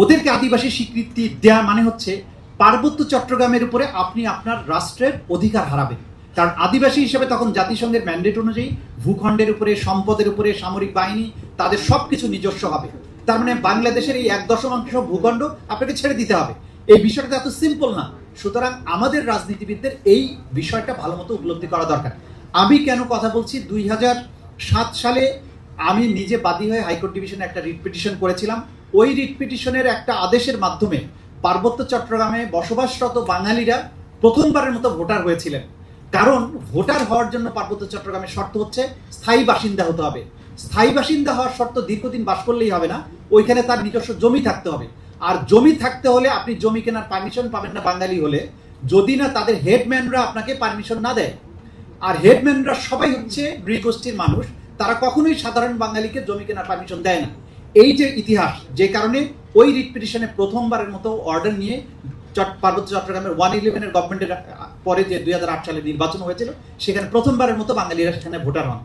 ওদেরকে আদিবাসী স্বীকৃতি দেওয়া মানে হচ্ছে পার্বত্য চট্টগ্রামের উপরে আপনি আপনার রাষ্ট্রের অধিকার হারাবেন। কারণ আদিবাসী হিসেবে তখন জাতিসংঘের ম্যান্ডেট অনুযায়ী ভূখণ্ডের উপরে, সম্পদের উপরে, সামরিক বাহিনী তাদের সবকিছু নিজস্ব হবে। তার মানে বাংলাদেশের এই 1/10 ভূখণ্ড আপনাকে ছেড়ে দিতে হবে। এই বিষয়টা এত সিম্পল না। সুতরাং আমাদের রাজনীতিবিদদের এই বিষয়টা ভালো মতো উপলব্ধি করা দরকার। আমি কেন কথা বলছি, 2007 সালে আমি নিজে বাদী হয়ে হাইকোর্ট ডিভিশনে একটা রিট পিটিশন করেছিলাম। ওই রিট পিটিশনের একটা আদেশের মাধ্যমে পার্বত্য চট্টগ্রামে বসবাসরত বাঙালিরা প্রথমবারের মতো ভোটার হয়েছিলেন। কারণ ভোটার হওয়ার জন্য পার্বত্য চট্টগ্রামের শর্ত হচ্ছে স্থায়ী বাসিন্দা হতে হবে। স্থায়ী বাসিন্দা হওয়ার শর্ত দীর্ঘদিন বাস করলেই হবে না, ওইখানে তার নিজস্ব জমি থাকতে হবে। আর জমি থাকতে হলে আপনি জমি কেনার পারমিশন পাবেন না বাঙালি হলে, যদি না তাদের হেডম্যানরা আপনাকে পারমিশন না দেয়। আর হেডম্যানরা সবাই হচ্ছে নৃগোষ্ঠীর মানুষ, তারা কখনোই সাধারণ বাঙালিকে জমি কেনার পারমিশন দেয় না। এই যে ইতিহাস, যে কারণে ওই রিট পিটিশনে প্রথমবারের মতো অর্ডার নিয়ে পার্বত্য চট্টগ্রামের 111 গভর্নমেন্টের পরে যে 2008 সালে নির্বাচন হয়েছিল, সেখানে প্রথমবারের মতো বাঙালিরা সেখানে ভোটার হন।